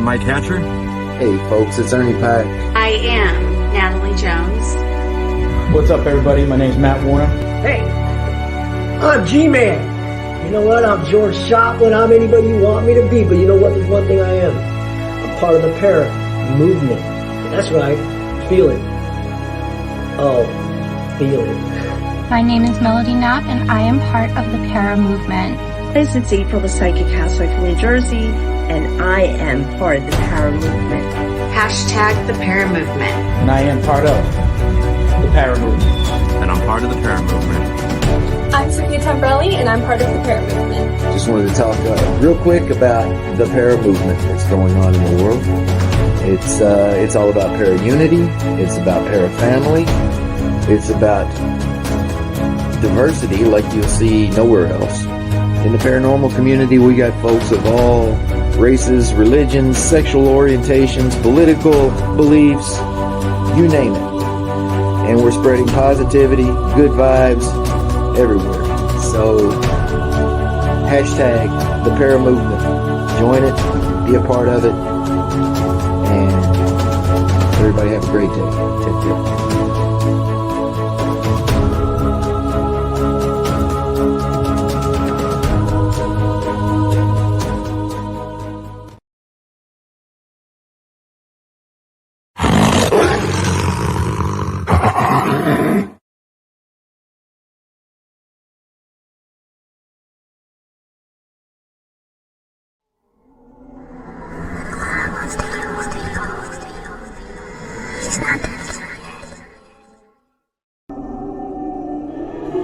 Mike Hatcher. Hey folks, it's Ernie Pack. I am Natalie Jones. What's up, everybody? My name's Matt Warner. Hey, I'm G-Man. You know what? I'm George Joplin. I'm anybody you want me to be, but you know what? There's one thing I am. I'm part of the para movement. That's right. Feel it. Oh, feel it. My name is Melody Knapp, and I am part of the para movement. It's April, the Psychic Housewife from New Jersey, and I am part of the para movement. Hashtag the para movement. And I am part of the para movement. And I'm part of the para movement. I'm Sophia Tambrelli, and I'm part of the para movement. Just wanted to talk real quick about the para movement that's going on in the world. It's all about para unity. It's about para family. It's about diversity like you'll see nowhere else. In the paranormal community, we got folks of all races, religions, sexual orientations, political beliefs, you name it. And we're spreading positivity, good vibes everywhere. So, hashtag the para movement. Join it, be a part of it, and everybody have a great day. Take care.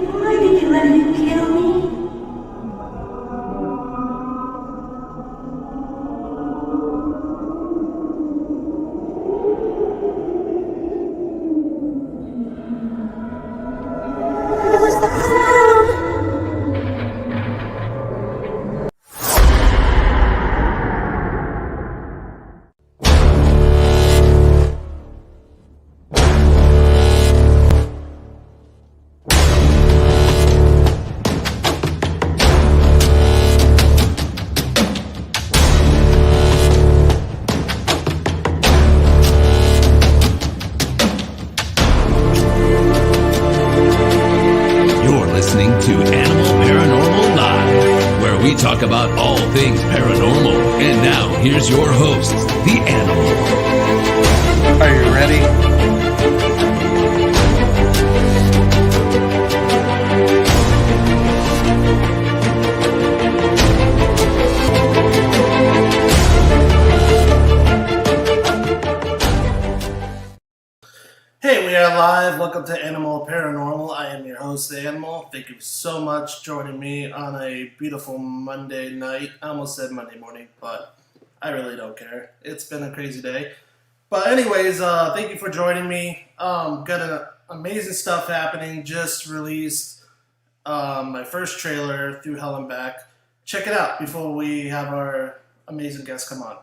Why did you let him kill me? It was the clown. To Animal Paranormal Live, where we talk about all things paranormal. And now, here's your host, the Animal. Are you ready? Hey, we are live. Welcome to Animal Paranormal. I am your host, The Animal. Thank you so much for joining me on a beautiful Monday night. I almost said Monday morning, but I really don't care. It's been a crazy day. But anyways, thank you for joining me. Got an amazing stuff happening. Just released my first trailer, Through Hell and Back. Check it out before we have our amazing guest come on.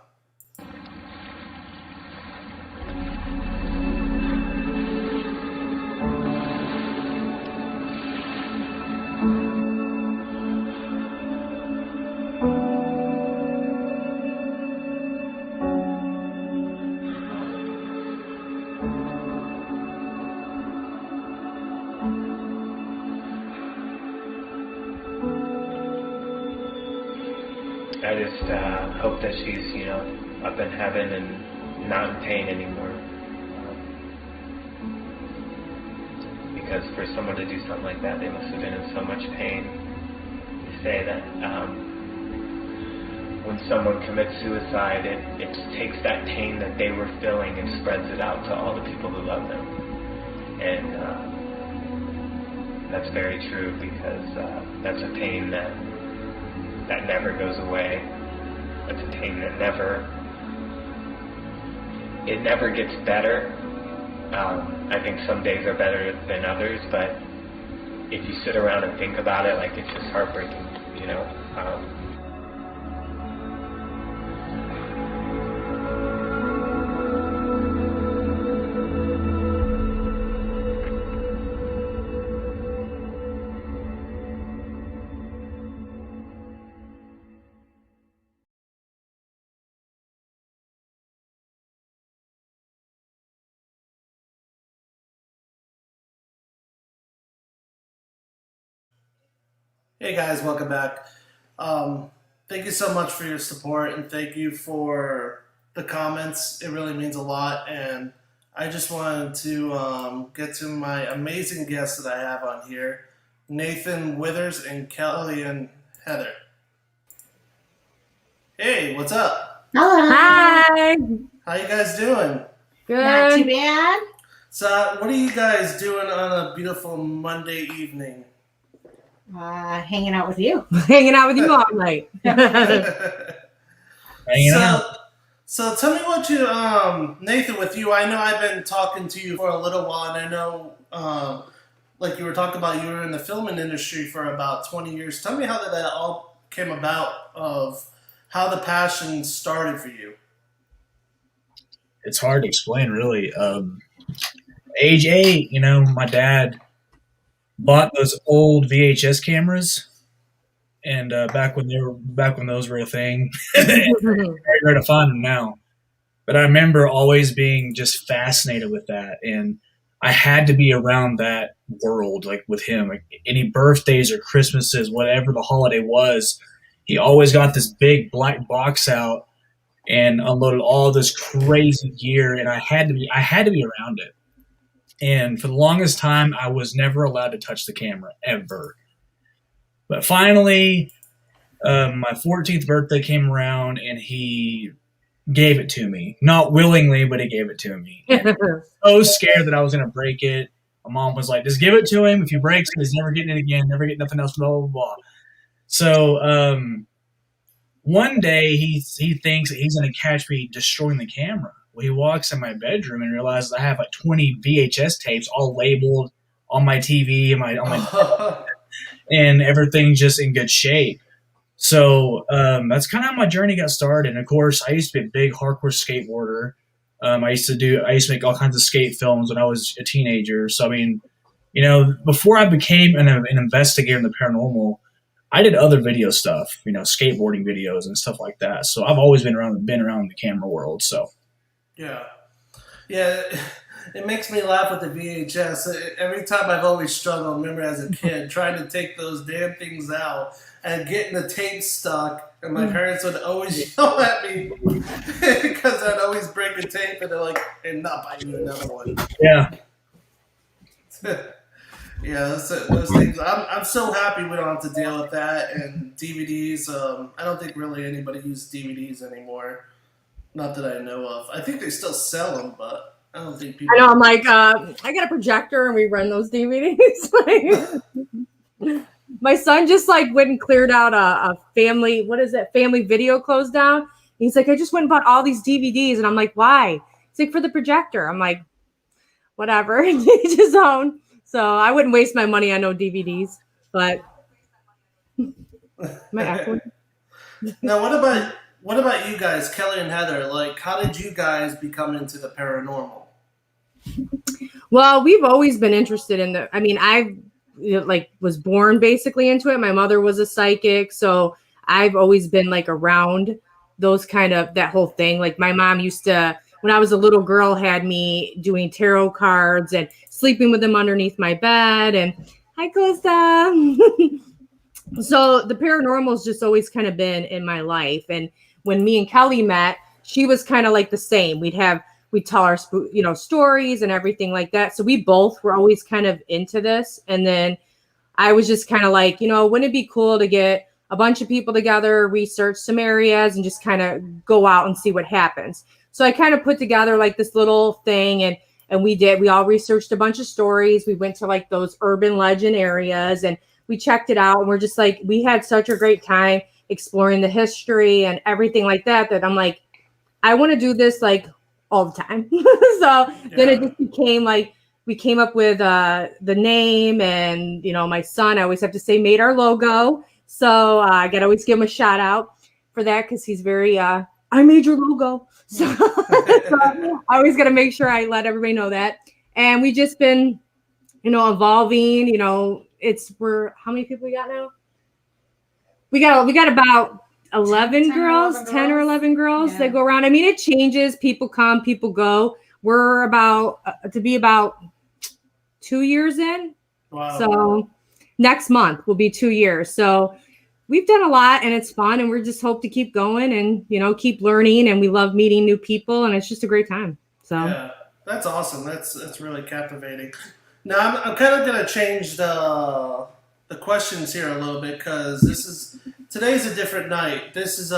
I just hope that she's, up in heaven and not in pain anymore. Because for someone to do something like that, they must have been in so much pain. They say that when someone commits suicide, it takes that pain that they were feeling and spreads it out to all the people who love them. And that's very true, because that's a pain that never goes away. That's a pain that never gets better. I think some days are better than others, but if you sit around and think about it, like, it's just heartbreaking, Hey guys, welcome back. Thank you so much for your support and thank you for the comments. It really means a lot. And I just wanted to get to my amazing guests that I have on here, Nathan Withers and Kelly and Heather. Hey, what's up? Hello. Hi. How you guys doing? Good. Not too bad. So, what are you guys doing on a beautiful Monday evening? Hanging out with you. Hanging out with you all night. So tell me what you, Nathan, with you, I know I've been talking to you for a little while, and I know, like you were talking about, you were in the filming industry for about 20 years. Tell me how that all came about, of how the passion started for you. It's hard to explain, really. Age 8, my dad bought those old VHS cameras, and back when those were a thing. Very rare to find them now, but I remember always being just fascinated with that, and I had to be around that world, like with him. Like any birthdays or Christmases, whatever the holiday was, he always got this big black box out and unloaded all this crazy gear, and I had to be around it. And for the longest time, I was never allowed to touch the camera, ever. But finally, my 14th birthday came around, and he gave it to me. Not willingly, but he gave it to me. And I was so scared that I was going to break it. My mom was like, just give it to him. If he breaks it, he's never getting it again, never get nothing else, blah, blah, blah. So one day, he thinks that he's going to catch me destroying the camera. Well, he walks in my bedroom and realizes I have like 20 VHS tapes all labeled on my TV and and everything's just in good shape. So that's kind of how my journey got started. And of course, I used to be a big hardcore skateboarder. I used to make all kinds of skate films when I was a teenager. So I mean, before I became an investigator in the paranormal, I did other video stuff, skateboarding videos and stuff like that. So I've always been around the camera world. So. Yeah. It makes me laugh with the VHS. Every time I've always struggled, remember as a kid, trying to take those damn things out and getting the tape stuck. And my parents would always yell at me because I'd always break a tape and they're like, and not buy you another one. Yeah. Yeah, those things. I'm so happy we don't have to deal with that. And DVDs, I don't think really anybody uses DVDs anymore. Not that I know of. I think they still sell them, but I don't think people. I know. I'm like, I got a projector and we run those DVDs. My son just went and cleared out a family. What is it? Family video closed down. He's like, I just went and bought all these DVDs, and I'm like, why? He's like, for the projector. I'm like, whatever. Each his own. So I wouldn't waste my money on no DVDs. But Now, what about you guys, Kelly and Heather? Like, how did you guys become into the paranormal? Well, we've always been interested in I was born basically into it. My mother was a psychic, so I've always been around those that whole thing. Like my mom used to, when I was a little girl, had me doing tarot cards and sleeping with them underneath my bed. And hi, Costa. So the paranormal's just always kind of been in my life. And when me and Kelly met, she was kind of like the same. We'd tell our, stories and everything like that. So we both were always kind of into this. And then I was just kind of like, wouldn't it be cool to get a bunch of people together, research some areas, and just kind of go out and see what happens. So I kind of put together this little thing, and we all researched a bunch of stories. We went to those urban legend areas, and we checked it out. And we're just we had such a great time exploring the history and everything like that, that I'm like, I want to do this all the time. Then it just became we came up with the name, and my son, I always have to say, made our logo. So I gotta always give him a shout out for that, because he's very I made your logo. So I always gotta make sure I let everybody know that. And we just been evolving. We're how many people we got now? We got about 11 girls, 10 or 11 girls that go around. I mean, it changes. People come, people go. We're about to be about 2 years in. Wow. So next month will be 2 years. So we've done a lot and it's fun, and we're just hope to keep going and, you know, keep learning, and we love meeting new people, and it's just a great time. So Yeah, that's awesome. That's really captivating. Now I'm kind of gonna change the questions here a little bit because today's a different night. This is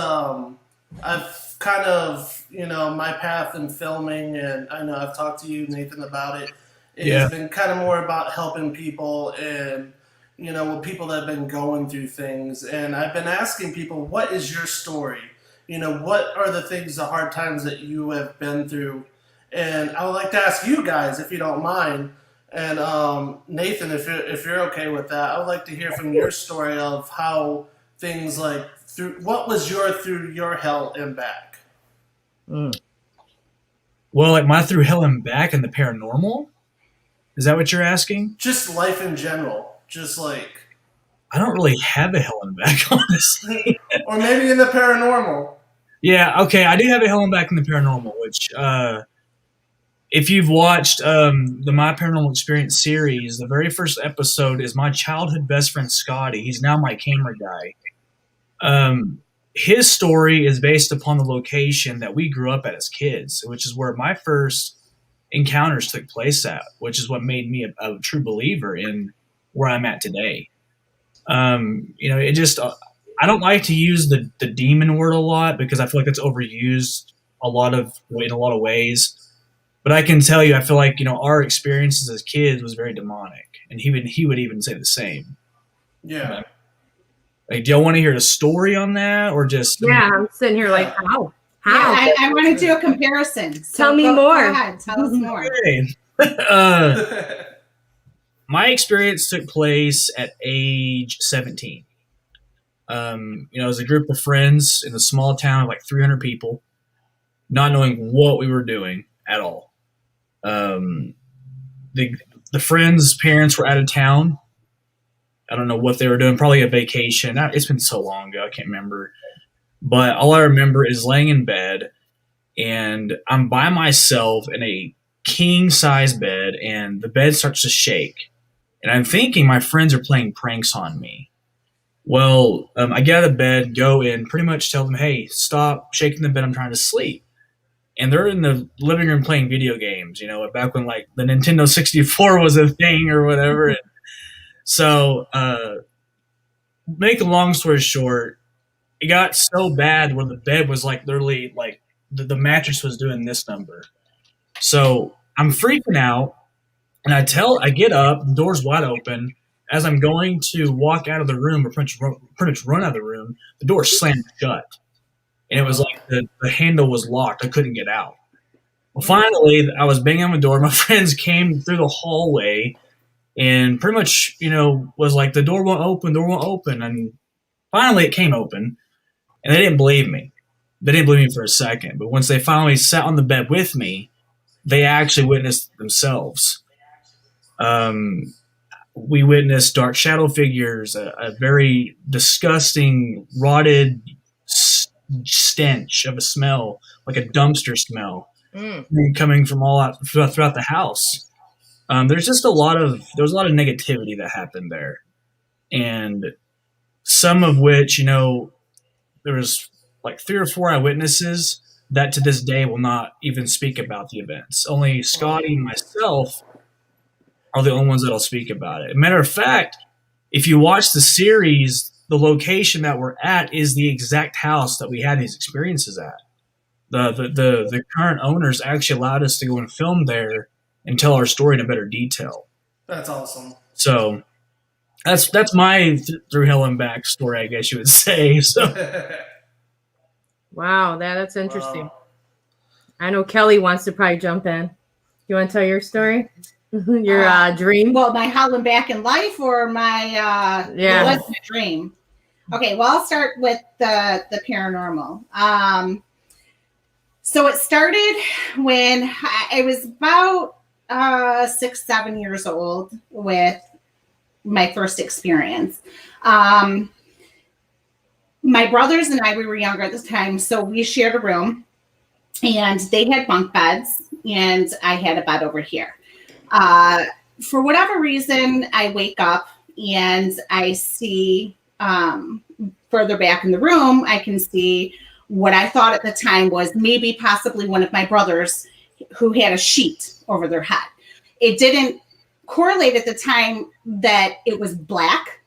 I've kind of, you know, my path in filming, and I know I've talked to you, Nathan, about it. It's been kind of more about helping people and, you know, people that have been going through things. And I've been asking people, what is your story? You know, what are the things, the hard times that you have been through? And I would like to ask you guys, if you don't mind, and Nathan, if you're okay with that, I would like to hear from your story of how things like what was through your hell and back. Well, like my through hell and back and the paranormal. Is that what you're asking? Just life in general. Just like I don't really have a hell and back, honestly. Or maybe in the paranormal. Yeah, okay, I do have a hell and back in the paranormal, which if you've watched the My Paranormal Experience series, the very first episode is my childhood best friend Scotty. He's now my camera guy. His story is based upon the location that we grew up at as kids, which is where my first encounters took place at, which is what made me a true believer in where I'm at today. You know, it just I don't like to use the demon word a lot because I feel like it's overused in a lot of ways. But I can tell you, I feel like, you know, our experiences as kids was very demonic, and he would even say the same. Yeah. Like, do y'all want to hear the story on that, or just? Yeah, I'm sitting here like, how? Yeah, I want to do a comparison. So Tell me more. Go ahead, tell us more. Okay. My experience took place at age 17. You know, it was a group of friends in a small town of like 300 people, not knowing what we were doing at all. The friends' parents were out of town. I don't know what they were doing, probably a vacation. It's been so long ago, I can't remember. But all I remember is laying in bed, and I'm by myself in a king-size bed, and the bed starts to shake. And I'm thinking my friends are playing pranks on me. Well, I get out of bed, go in, pretty much tell them, hey, stop shaking the bed, I'm trying to sleep. And they're in the living room playing video games, you know, back when like the Nintendo 64 was a thing or whatever. And so, make a long story short, it got so bad where the bed was like literally like the mattress was doing this number. So I'm freaking out, and I get up, the door's wide open. As I'm going to walk out of the room or pretty much run out of the room, the door slammed shut. And it was like the handle was locked. I couldn't get out. Well, finally, I was banging on the door. My friends came through the hallway and pretty much, you know, was like, the door won't open. And finally it came open, and they didn't believe me. They didn't believe me for a second. But once they finally sat on the bed with me, they actually witnessed themselves. We witnessed dark shadow figures, a very disgusting, rotted stench of a smell, like a dumpster smell, coming from all out throughout the house. There was a lot of negativity that happened there, and some of which, you know, there was like 3 or 4 eyewitnesses that to this day will not even speak about the events. Only Scotty and myself are the only ones that'll speak about it. Matter of fact, if you watch the series, the location that we're at is the exact house that we had these experiences at. The current owners actually allowed us to go and film there and tell our story in a better detail. That's awesome. So that's my through hell and back story, I guess you would say. So wow, that's interesting. Wow. I know Kelly wants to probably jump in. You want to tell your story? Your dream? Well, my hell and back in life, or my it wasn't a dream. Okay, well, I'll start with the paranormal. So it started when I was about 6, 7 years old with my first experience. My brothers and I, we were younger at the time, so we shared a room, and they had bunk beds, and I had a bed over here. For whatever reason, I wake up and I see further back in the room, I can see what I thought at the time was maybe possibly one of my brothers who had a sheet over their head. It didn't correlate at the time that it was black,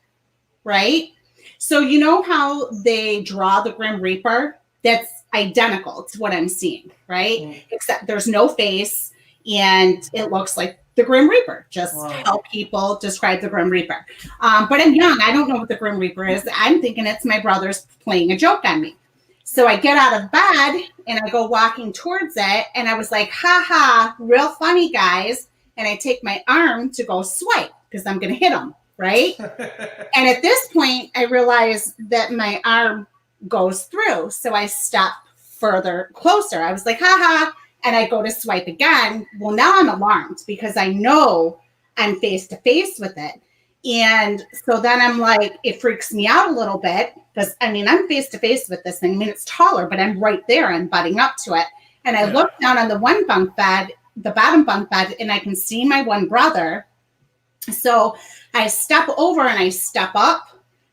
right? So you know how they draw the Grim Reaper? That's identical to what I'm seeing, right? Mm. Except there's no face and it looks like the Grim Reaper, just how people describe the Grim Reaper. But I'm young. I don't know what the Grim Reaper is. I'm thinking it's my brother's playing a joke on me. So I get out of bed and I go walking towards it. And I was like, ha ha, real funny, guys. And I take my arm to go swipe because I'm going to hit him, right? And at this point, I realize that my arm goes through. So I step further closer. I was like, ha ha. And I go to swipe again. Well, now I'm alarmed because I know I'm face to face with it. And so then I'm like, it freaks me out a little bit because I mean, I'm face to face with this thing. I mean, it's taller, but I'm right there. I'm butting up to it. And I look down on the one bunk bed, the bottom bunk bed, and I can see my one brother. So I step over and I step up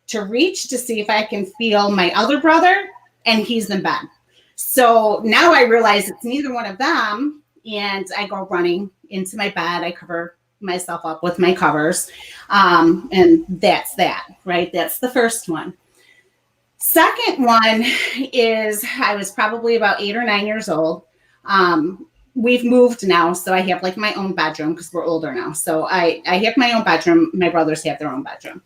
to reach to see if I can feel my other brother, and he's in bed. So now I realize it's neither one of them, and I go running into my bed. I cover myself up with my covers, and that's that, right? That's the first one. Second one is I was probably about 8 or 9 years old. We've moved now, so I have like my own bedroom because we're older now. So I have my own bedroom. My brothers have their own bedroom.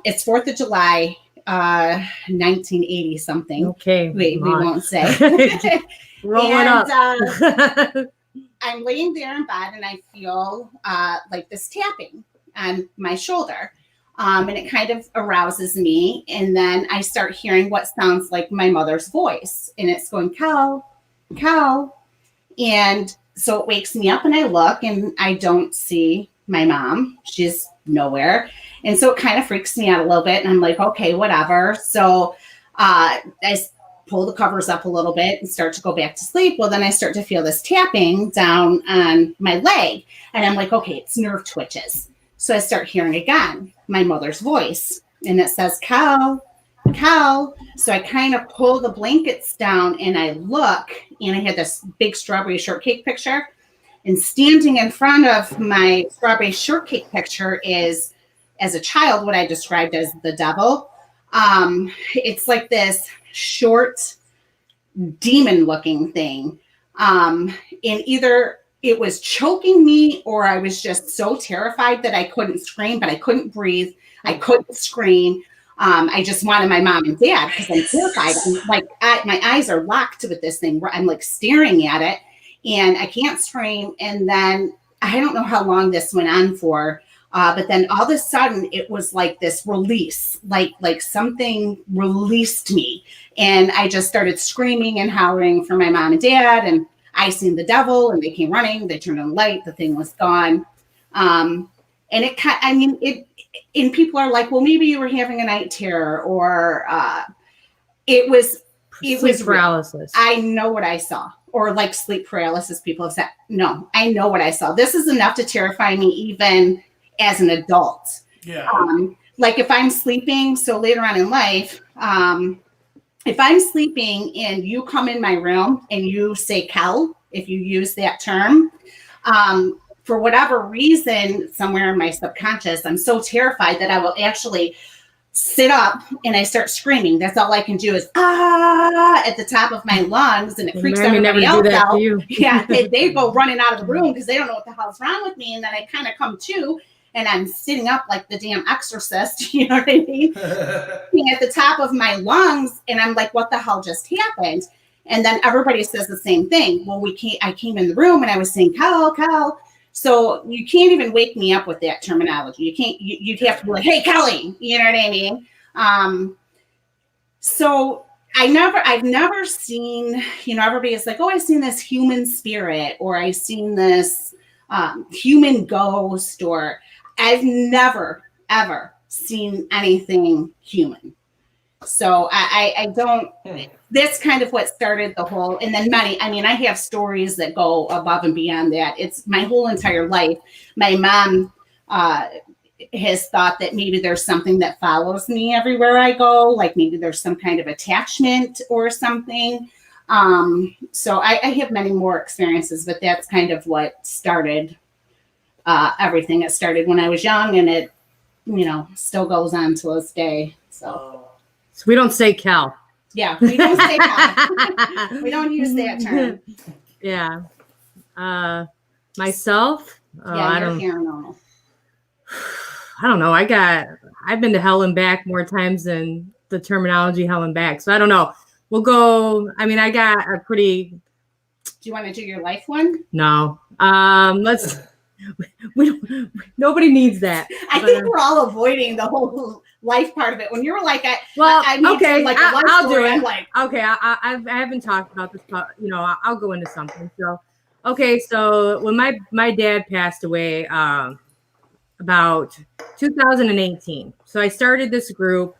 It's 4th of July. 1980 something. Okay. We won't say. Rolling up. I'm laying there in bed and I feel like this tapping on my shoulder. And it kind of arouses me. And then I start hearing what sounds like my mother's voice. And it's going, Cal, Cal. And so it wakes me up and I look and I don't see my mom. She's nowhere. And so it kind of freaks me out a little bit. And I'm like, okay, whatever. So I pull the covers up a little bit and start to go back to sleep. Well, then I start to feel this tapping down on my leg. And I'm like, okay, it's nerve twitches. So I start hearing again my mother's voice. And it says, Cal, Cal. So I kind of pull the blankets down and I look. And I had this big strawberry shortcake picture. And standing in front of my strawberry shortcake picture is, as a child, what I described as the devil. It's like this short demon-looking thing. And either it was choking me or I was just so terrified that I couldn't scream, but I couldn't breathe. I couldn't scream. I just wanted my mom and dad because I'm terrified. I'm like, my eyes are locked with this thing. I'm like staring at it. And I can't scream. And then I don't know how long this went on for, but then all of a sudden it was like this release, like something released me. And I just started screaming and howling for my mom and dad. And I seen the devil and they came running. They turned on the light. The thing was gone. And and people are like, well, maybe you were having a night terror or it was paralysis. I know what I saw. Or like sleep paralysis, people have said, no, I know what I saw. This is enough to terrify me even as an adult. Yeah. Like if I'm sleeping, so later on in life, if I'm sleeping and you come in my room and you say Kel, if you use that term, for whatever reason, somewhere in my subconscious, I'm so terrified that I will actually sit up and I start screaming. That's all I can do is at the top of my lungs, and it freaks everybody else out. Yeah, they go running out of the room because they don't know what the hell's wrong with me. And then I kind of come to, and I'm sitting up like the damn exorcist. You know what I mean? At the top of my lungs, and I'm like, what the hell just happened? And then everybody says the same thing. Well, I came in the room and I was saying, Cal. So you can't even wake me up with that terminology. You can't, you'd have to be like, hey, Kelly, you know what I mean? So I've never seen, everybody's like, oh, I've seen this human spirit, or I've seen this human ghost, or I've never, ever seen anything human. So I don't, that's kind of what started the whole, and then I have stories that go above and beyond that. It's my whole entire life. My mom has thought that maybe there's something that follows me everywhere I go, like maybe there's some kind of attachment or something. So I have many more experiences, but that's kind of what started everything. It started when I was young, and it, still goes on to this day. So we don't say Cal. Yeah, we don't say Cal. We don't use that term. Yeah. Myself? Yeah, you're paranormal. I don't know. I've been to hell and back more times than the terminology hell and back. So I don't know. We'll go. I mean, I got a pretty. Do you want to do your life one? No. Let's. Nobody needs that. I think we're all avoiding the whole life part of it. When you were like, I need okay, like a life I'll story, do it. I'm like, okay, I haven't talked about this, but I'll go into something. So, okay, so when my dad passed away, about 2018. So I started this group,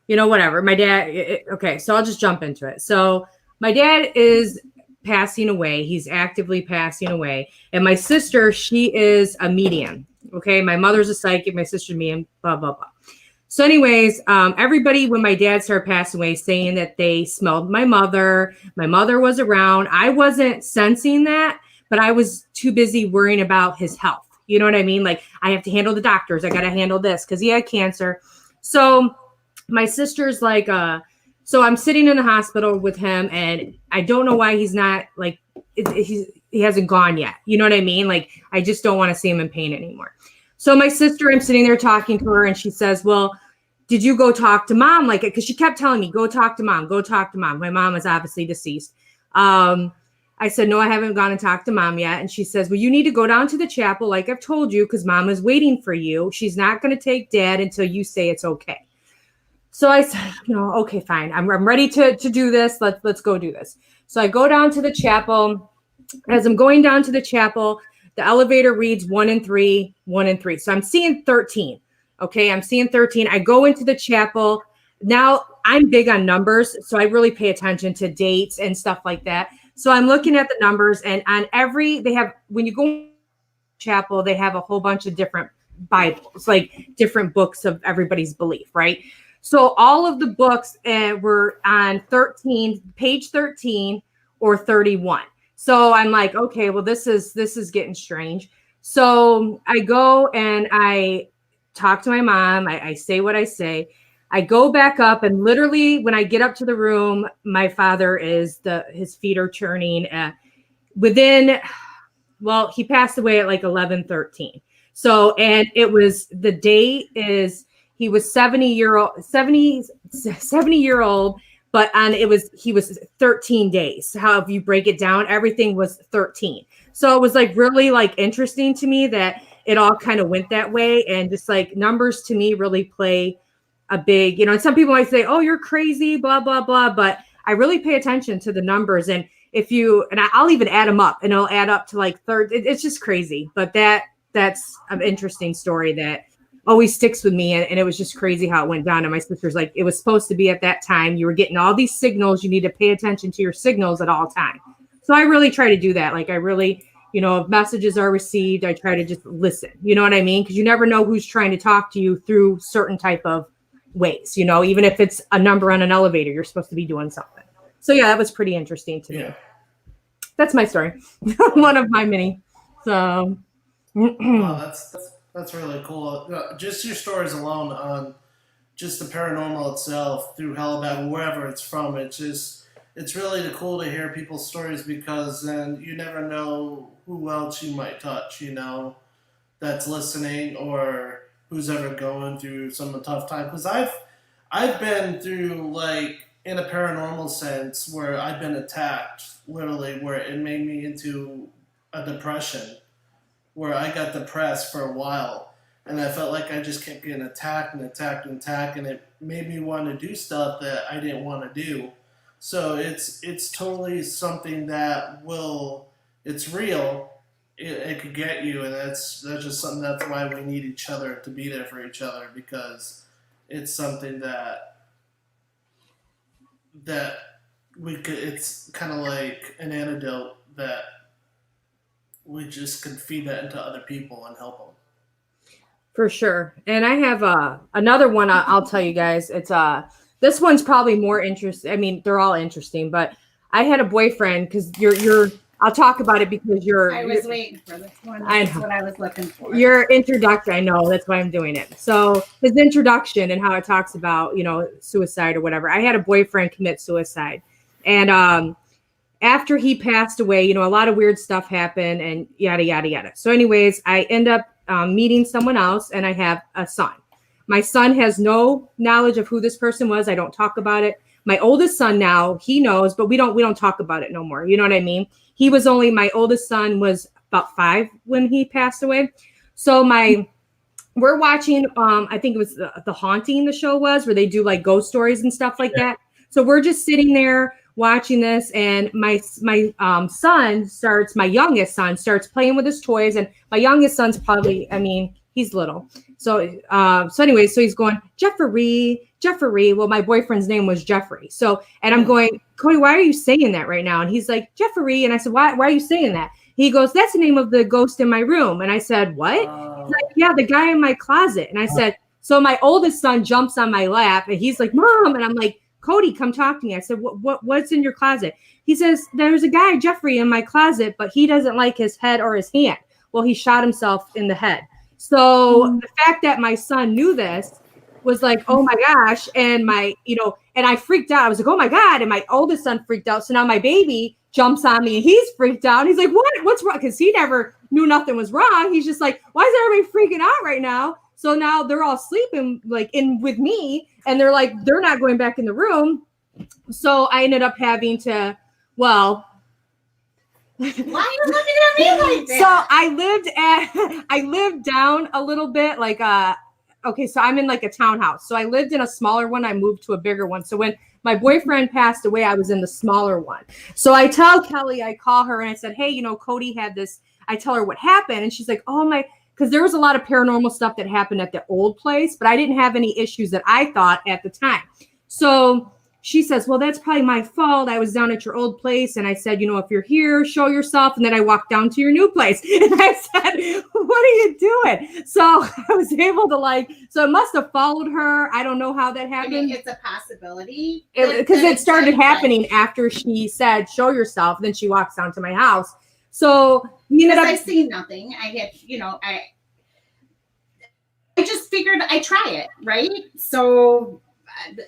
whatever. My dad. Okay, so I'll just jump into it. So my dad is passing away. He's actively passing away. And my sister, she is a medium. Okay. My mother's a psychic. My sister's a medium, blah, blah, blah. So anyways, everybody, when my dad started passing away, saying that they smelled my mother was around. I wasn't sensing that, but I was too busy worrying about his health. You know what I mean? Like, I have to handle the doctors. I got to handle this because he had cancer. So my sister's like, so I'm sitting in the hospital with him, and I don't know why he's not like, he hasn't gone yet. You know what I mean? Like, I just don't want to see him in pain anymore. So my sister, I'm sitting there talking to her, and she says, well, did you go talk to mom? Like, because she kept telling me, go talk to mom, go talk to mom. My mom is obviously deceased. I said, no, I haven't gone and talked to mom yet. And she says, well, you need to go down to the chapel, like I've told you, because mom is waiting for you. She's not going to take dad until you say it's okay. So I said, okay, fine. I'm ready to do this. Let's go do this. So I go down to the chapel. As I'm going down to the chapel, the elevator reads 1 and 3, 1 and 3. So I'm seeing 13. Okay, I'm seeing 13. I go into the chapel. Now I'm big on numbers, so I really pay attention to dates and stuff like that. So I'm looking at the numbers, and on when you go to the chapel, they have a whole bunch of different Bibles, like different books of everybody's belief, right? So all of the books were on page 13 or 31. So I'm like, okay, well, this is getting strange. So I go and I talk to my mom. I say what I say. I go back up, and literally when I get up to the room, my father his feet are churning. He passed away at like 11:13. So, and it was, the date is, he was 70 year old, but he was 13 days. However you break it down, everything was 13. So it was like really like interesting to me that it all kind of went that way. And just like numbers to me really play a big, and some people might say, oh, you're crazy, blah, blah, blah. But I really pay attention to the numbers. And I'll even add them up, and it'll add up to like third. It's just crazy. But that's an interesting story that always sticks with me. And it was just crazy how it went down. And my sister's like, it was supposed to be at that time. You were getting all these signals. You need to pay attention to your signals at all times. So I really try to do that. Like, I really, if messages are received, I try to just listen. You know what I mean? Because you never know who's trying to talk to you through certain type of ways. Even if it's a number on an elevator, you're supposed to be doing something. So yeah, that was pretty interesting to me. That's my story. One of my many. So wow, that's really cool. Just your stories alone on just the paranormal itself, through Hellback, wherever it's from, it's really cool to hear people's stories, because then you never know who else you might touch, that's listening, or who's ever going through some tough time. Because I've been through, like, in a paranormal sense, where I've been attacked, literally, where it made me into a depression, where I got depressed for a while, and I felt like I just kept getting attacked, and it made me want to do stuff that I didn't want to do. So it's totally something that it's real. It could get you, and that's just something. That's why we need each other, to be there for each other, because it's something that we could. It's kind of like an antidote that we just can feed that into other people and help them. For sure. And I have another one I'll tell you guys. It's this one's probably more interesting. I mean, they're all interesting, but I had a boyfriend because you're I'll talk about it because I was waiting for this one. That's what I was looking for. Your introduction, I know that's why I'm doing it. So his introduction and how it talks about, suicide or whatever. I had a boyfriend commit suicide. And after he passed away, a lot of weird stuff happened and yada, yada, yada. So anyways, I end up meeting someone else and I have a son. My son has no knowledge of who this person was. I don't talk about it. My oldest son now, he knows, but we don't talk about it no more. You know what I mean? My oldest son was about 5 when he passed away. So we're watching, I think it was the Haunting, the show was, where they do like ghost stories and stuff like that. So we're just sitting there watching this, and my youngest son starts playing with his toys, and my youngest son's probably, he's little. So anyway, so he's going, Jeffrey. Well, my boyfriend's name was Jeffrey. So, and I'm going, Cody, why are you saying that right now? And he's like, Jeffrey. And I said, why are you saying that? He goes, that's the name of the ghost in my room. And I said, what? He's like, yeah, the guy in my closet. And I said, so my oldest son jumps on my lap and he's like, Mom. And I'm like, Cody, come talk to me. I said, what's in your closet? He says, there's a guy, Jeffrey, in my closet, but he doesn't like his head or his hand. Well, he shot himself in the head. So the fact that my son knew this was like, oh my gosh. And and I freaked out. I was like, oh my God. And my oldest son freaked out. So now my baby jumps on me and he's freaked out. He's like, what's wrong? Because he never knew nothing was wrong. He's just like, why is everybody freaking out right now? So now they're all sleeping like in with me. And they're like, they're not going back in the room. So I ended up having to, why are you looking at me like that? So I lived down a little bit, like okay, so I'm in like a townhouse. So I lived in a smaller one. I moved to a bigger one. So when my boyfriend passed away, I was in the smaller one. So I tell Kelly, I call her and I said, hey, Cody had this. I tell her what happened. And she's like, oh my, because there was a lot of paranormal stuff that happened at the old place, but I didn't have any issues that I thought at the time. So she says, well, that's probably my fault. I was down at your old place. And I said, if you're here, show yourself. And then I walked down to your new place. And I said, what are you doing? So I was able to so it must have followed her. I don't know how that happened. It's a possibility. Because it started happening after she said, show yourself. Then she walks down to my house. So I see nothing. I had, I just figured I'd try it. Right. So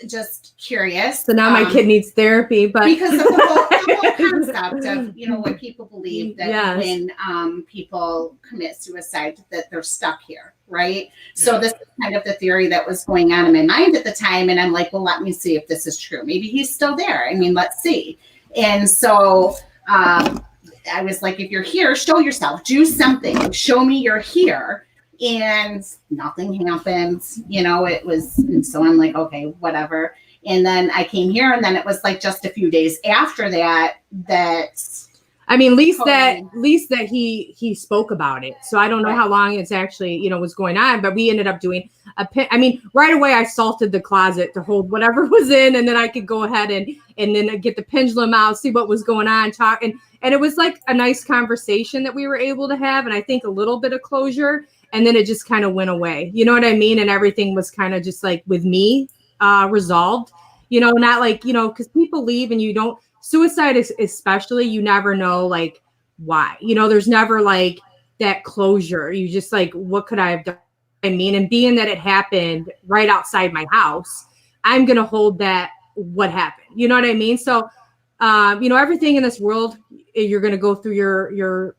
just curious. So now my kid needs therapy, but because of the whole concept of what people believe that when people commit suicide that they're stuck here, right? So this is kind of the theory that was going on in my mind at the time, and I'm like, well, let me see if this is true. Maybe he's still there. Let's see. And so I was like, if you're here, show yourself, do something, show me you're here. And nothing happened, it was, and so I'm like, okay, whatever. And then I came here, and then it was like just a few days after that, at least that he spoke about it. So I don't know how long it's actually, was going on, but we ended up doing right away I salted the closet to hold whatever was in, and then I could go ahead and then get the pendulum out, see what was going on, talk. And it was like a nice conversation that we were able to have. And I think a little bit of closure. And then it just kind of went away. You know what I mean? And everything was kind of just like with me resolved, not like, because people leave and you don't, suicide is especially, you never know like why, there's never like that closure. You just like, what could I have done? And being that it happened right outside my house, I'm going to hold that what happened. You know what I mean? So, everything in this world, you're going to go through your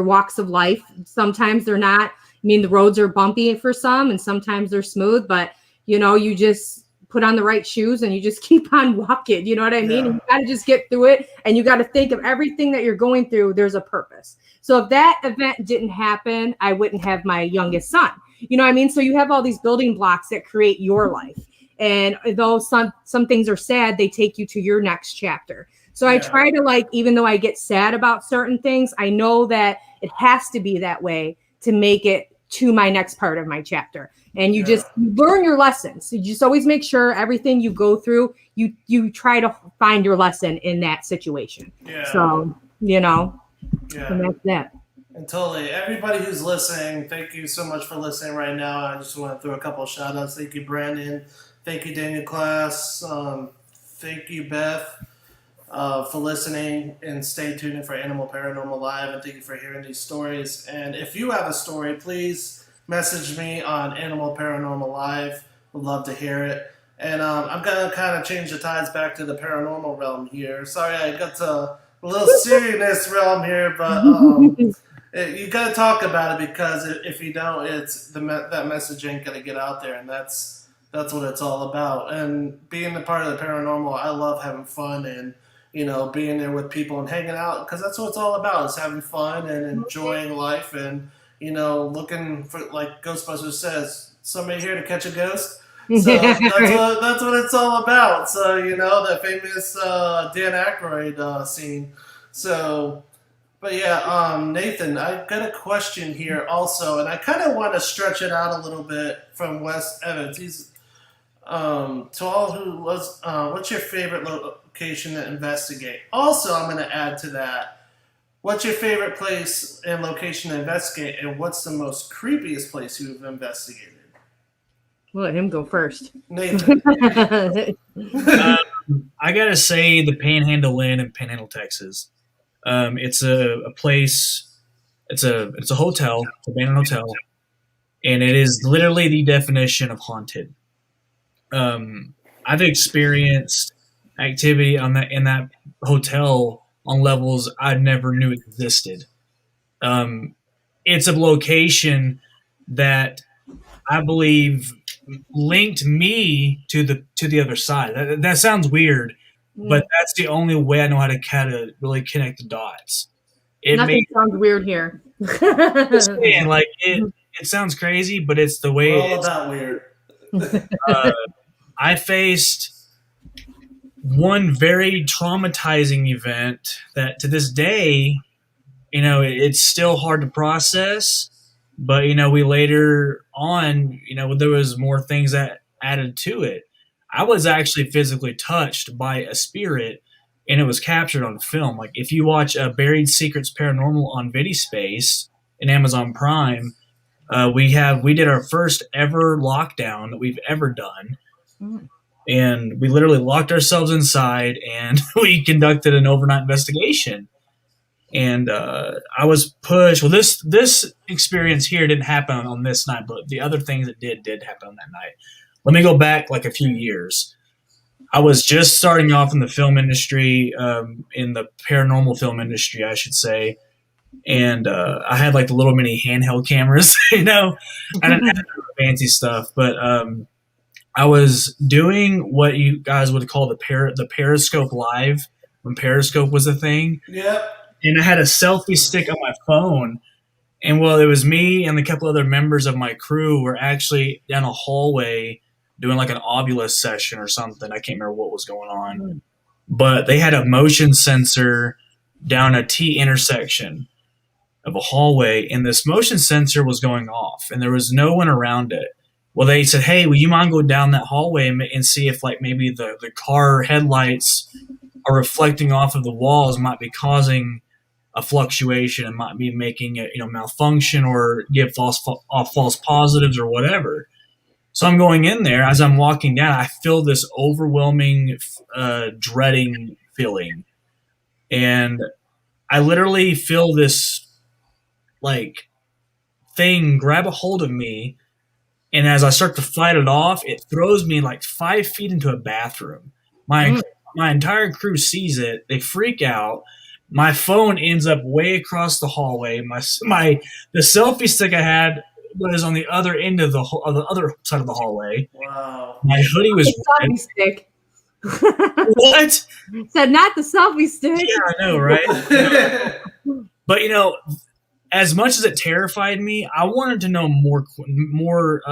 walks of life. Sometimes they're not. The roads are bumpy for some, and sometimes they're smooth, but you just put on the right shoes and you just keep on walking. You know what I mean? Yeah. You got to just get through it, and you got to think of everything that you're going through. There's a purpose. So if that event didn't happen, I wouldn't have my youngest son. You know what I mean? So you have all these building blocks that create your life. And though some things are sad, they take you to your next chapter. So I try to even though I get sad about certain things, I know that it has to be that way to make it to my next part of my chapter. And you just learn your lessons. So you just always make sure everything you go through, you try to find your lesson in that situation. Yeah. So, and that's that. And totally. Everybody who's listening, thank you so much for listening right now. I just want to throw a couple of shout outs. Thank you, Brandon. Thank you, Daniel Class. Thank you, Beth, for listening. And stay tuned for Animal Paranormal Live. And thank you for hearing these stories. And if you have a story, please message me on Animal Paranormal Live. Would love to hear it. And I'm going to kind of change the tides back to the paranormal realm here. Sorry, I got to a little serious realm here, but you got to talk about it, because if you don't, it's that message ain't going to get out there, and that's what it's all about. And being a part of the paranormal, I love having fun and, being there with people and hanging out, because that's what it's all about, is having fun and enjoying life and, looking for, like Ghostbusters says, somebody here to catch a ghost. So that's what it's all about. So, that famous Dan Aykroyd scene. So, but yeah, Nathan, I've got a question here also, and I kind of want to stretch it out a little bit from Wes Evans. He's to all who was, what's your favorite location to investigate? Also, I'm going to add to that, what's your favorite place and location to investigate, and what's the most creepiest place you've investigated? We'll let him go first. Nathan. I gotta say the Panhandle Inn in Panhandle, Texas. It's a place. It's a hotel, it's a abandoned hotel, and it is literally the definition of haunted. I've experienced activity in that hotel on levels I never knew existed. It's a location that I believe linked me to the other side. That sounds weird, but that's the only way I know how to kind of really connect the dots. Nothing sounds weird here. It sounds crazy, but it's the way. We're all about weird. I faced one very traumatizing event that to this day, it's still hard to process. But, we later on, there was more things that added to it. I was actually physically touched by a spirit, and it was captured on film. Like, if you watch Buried Secrets Paranormal on VidiSpace in Amazon Prime, we did our first ever lockdown that we've ever done. And we literally locked ourselves inside, and we conducted an overnight investigation. And I was pushed. Well, this experience here didn't happen on this night, but the other things that did happen on that night. Let me go back like a few years. I was just starting off in the film industry, in the paranormal film industry, I should say. And I had like the little mini handheld cameras, I didn't have fancy stuff, but I was doing what you guys would call the Periscope Live, when Periscope was a thing. Yep. And I had a selfie stick on my phone. And it was me and a couple other members of my crew were actually down a hallway doing like an Ovilus session or something. I can't remember what was going on. But they had a motion sensor down a T intersection of a hallway, and this motion sensor was going off, and there was no one around it. Well, they said, hey, will you mind go down that hallway and see if like maybe the car headlights are reflecting off of the walls, might be causing a fluctuation and might be making it, malfunction or give false positives or whatever. So I'm going in there. As I'm walking down, I feel this overwhelming, dreading feeling. And I literally feel this, like, thing grab a hold of me. And as I start to fight it off, it throws me like 5 feet into a bathroom. My entire crew sees it. They freak out. My phone ends up way across the hallway. The selfie stick I had was on the other end of the other side of the hallway. Wow. My hoodie was selfie stick. What? Said not the selfie stick. Yeah, I know, right? But as much as it terrified me, I wanted to know more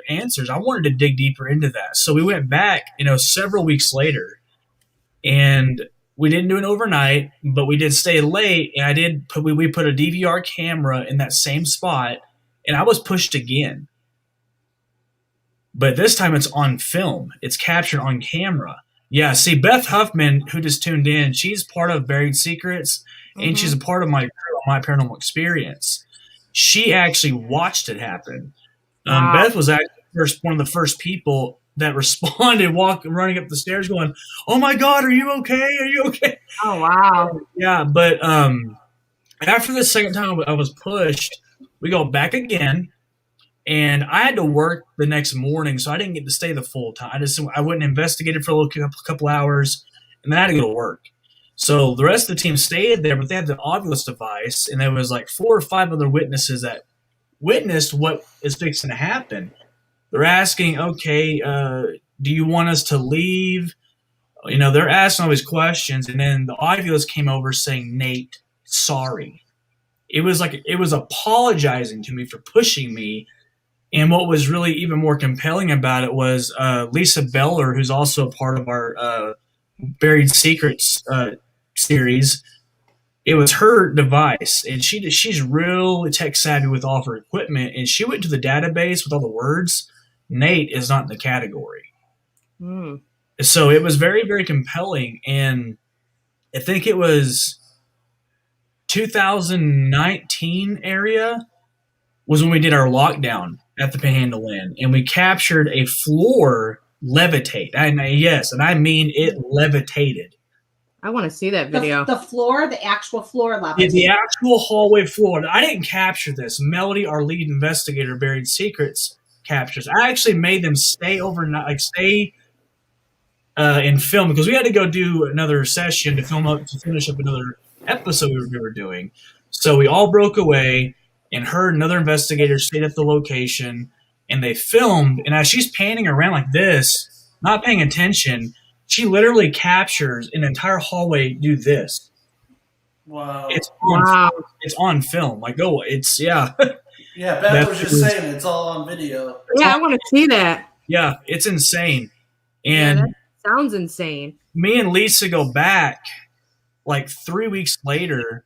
answers. I wanted to dig deeper into that. So we went back, several weeks later, and we didn't do it overnight, but we did stay late. And we put a DVR camera in that same spot, and I was pushed again. But this time it's on film. It's captured on camera. Yeah, see, Beth Huffman, who just tuned in, she's part of Buried Secrets, and she's a part of my paranormal experience. She actually watched it happen. Wow. Beth was actually one of the first people that responded, running up the stairs, going, "Oh my God, are you okay? Are you okay?" Oh wow. Yeah, but after the second time I was pushed, we go back again, and I had to work the next morning, so I didn't get to stay the full time. I went and investigated for a couple hours, and then I had to go to work. So the rest of the team stayed there, but they had the Ovilus device, and there was like 4 or 5 other witnesses that witnessed what is fixing to happen. They're asking, okay, do you want us to leave? You know, they're asking all these questions, and then the Ovilus came over saying, "Nate, sorry." It was apologizing to me for pushing me. And what was really even more compelling about it was Lisa Beller, who's also a part of our Buried Secrets series. It was her device, and she's real tech savvy with all of her equipment, and she went to the database with all the words. Nate is not in the category. So it was very, very compelling, and I think it was 2019 area was when we did our lockdown at the Panhandle Inn, and we captured a floor levitate. And I mean it levitated. I want to see that video. The floor, the actual floor level. The actual hallway floor. I didn't capture this. Melody, our lead investigator, Buried Secrets, captures. I actually made them stay overnight, and film, because we had to go do another session to finish up another episode we were doing. So we all broke away, and her and another investigator stayed at the location, and they filmed. And as she's panning around like this, not paying attention, she literally captures an entire hallway do this. Wow. It's on film. Yeah, Beth was just saying it's all on video. Yeah, I want to see that. Yeah, it's insane. And that sounds insane. Me and Lisa go back like 3 weeks later,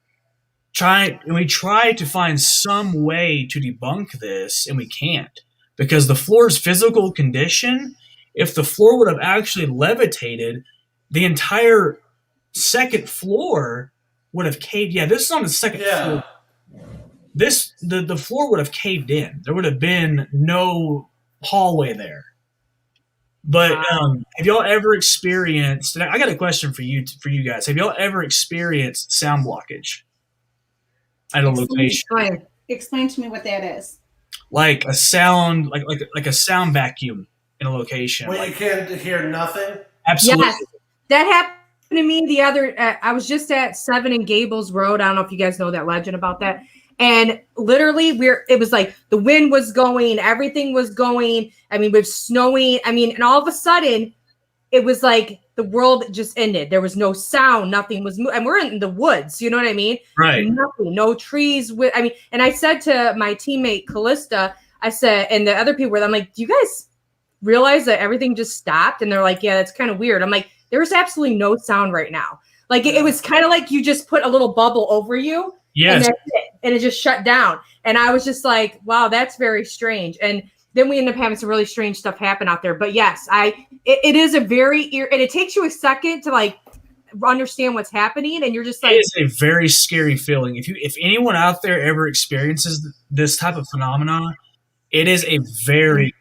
we try to find some way to debunk this, and we can't, because the floor's physical condition, if the floor would have actually levitated, the entire second floor would have caved. Yeah, this is on the second floor. The floor would have caved in. There would have been no hallway there. But have y'all ever experienced? I got a question for you guys. Have y'all ever experienced sound blockage at a location? Explain to me what that is. Like a sound, like a sound vacuum in a location. Where you can't hear nothing. Absolutely. Yes, that happened to me the other. I was just at 7 and Gables Road. I don't know if you guys know that legend about that. And literally, it was like the wind was going, everything was going. I mean, it was snowing. I mean, and all of a sudden, it was like the world just ended. There was no sound, nothing was moving. And we're in the woods, you know what I mean? Right. Nothing, no trees. And I said to my teammate Callista, I said, and the other people were, I'm like, do you guys realize that everything just stopped? And they're like, yeah, that's kind of weird. I'm like, there's absolutely no sound right now. Like it was kind of like you just put a little bubble over you. Yes. And that's it. And it just shut down. And I was just like, wow, that's very strange. And then we end up having some really strange stuff happen out there. But yes, it is a very and it takes you a second to like understand what's happening. And you're just like, it is a very scary feeling. If anyone out there ever experiences this type of phenomenon, it is a very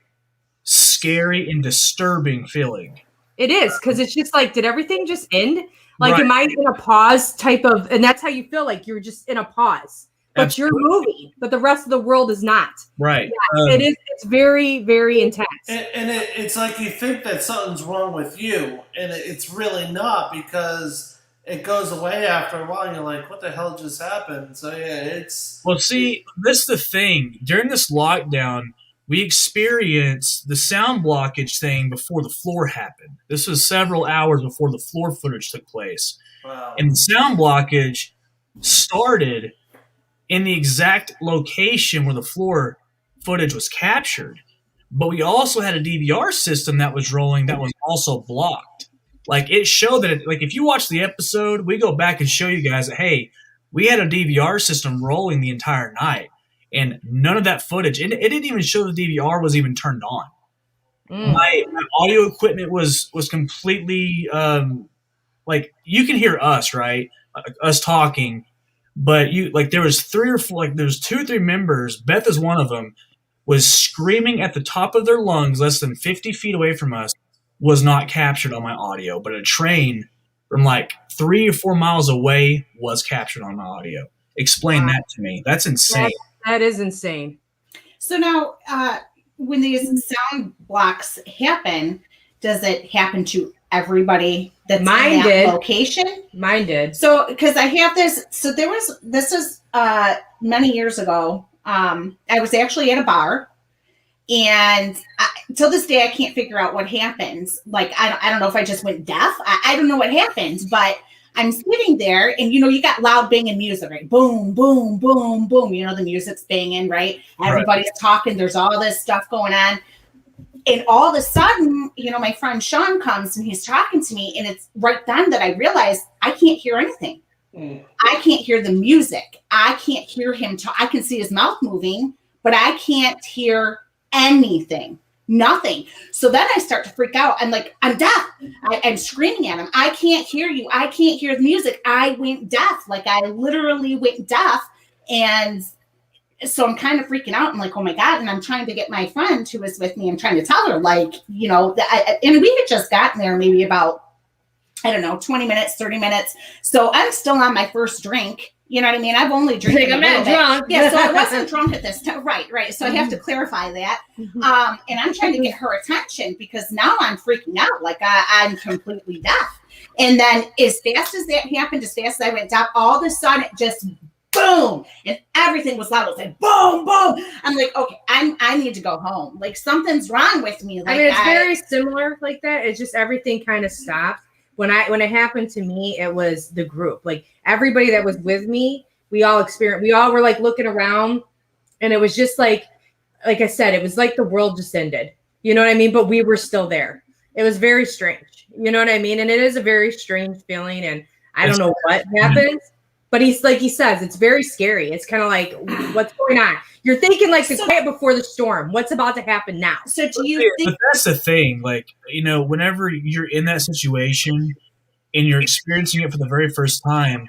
scary and disturbing feeling. It is, because it's just like, did everything just end? Like, Right. Am I in a pause type of, and that's how you feel, like you're just in a pause, but Absolutely. you're moving, but the rest of the world is not. Right. Yeah, it's very, very intense. And it's like you think that something's wrong with you, and it's really not, because it goes away after a while, and you're like, what the hell just happened? So, yeah, it's... Well, see, this is the thing. During this lockdown, we experienced the sound blockage thing before the floor happened. This was several hours before the floor footage took place. Wow. And the sound blockage started in the exact location where the floor footage was captured. But we also had a DVR system that was rolling that was also blocked. Like, it showed that, if you watch the episode, we go back and show you guys that, hey, we had a DVR system rolling the entire night. And none of that footage, it didn't even show the DVR was even turned on. My audio equipment was completely, you can hear us, right? Us talking, But there was 3 or 4, there's 2 or 3 members. Beth is one of them. Was screaming at the top of their lungs, less than 50 feet away from us. Was not captured on my audio, but a train from 3 or 4 miles away was captured on my audio. Explain that to me. That's insane. That is insane. So now, when these sound blocks happen, does it happen to everybody that's in that location? Mine did. So, because I have this, this was many years ago. I was actually at a bar, and till this day, I can't figure out what happens. I don't know if I just went deaf. I don't know what happened, but I'm sitting there, and you got loud banging music, right? Boom, boom, boom, boom. The music's banging, right? Everybody's talking. There's all this stuff going on. And all of a sudden, my friend Sean comes and he's talking to me, and it's right then that I realized I can't hear anything. I can't hear the music. I can't hear him talk. I can see his mouth moving, but I can't hear anything. Nothing. So then I start to freak out. I'm like, I'm deaf. I'm screaming at him. I can't hear you. I can't hear the music. I went deaf. I literally went deaf. And so I'm kind of freaking out. I'm like, oh my God. And I'm trying to get my friend who was with me. I'm trying to tell her, and we had just gotten there maybe about, 20 minutes, 30 minutes. So I'm still on my first drink. You know what I mean? I've only drinking. I'm not drunk. Yeah, so I wasn't drunk at this time. Right. So I have to clarify that. And I'm trying to get her attention because now I'm freaking out. I'm completely deaf. And then as fast as that happened, as fast as I went deaf, all of a sudden it just boom, and everything was loud. It was like boom, boom. I'm like, okay, I need to go home. Something's wrong with me. It's very similar like that. It's just everything kind of stopped. When it happened to me, it was the group. Everybody that was with me, we all were looking around, and it was just like I said, it was like the world just ended. You know what I mean? But we were still there. It was very strange. You know what I mean? And it is a very strange feeling, and I don't know what happens. But he's like he says, it's very scary. It's kind of like, what's going on? You're thinking the quiet before the storm. What's about to happen now? So do you think? But that's the thing. Whenever you're in that situation and you're experiencing it for the very first time,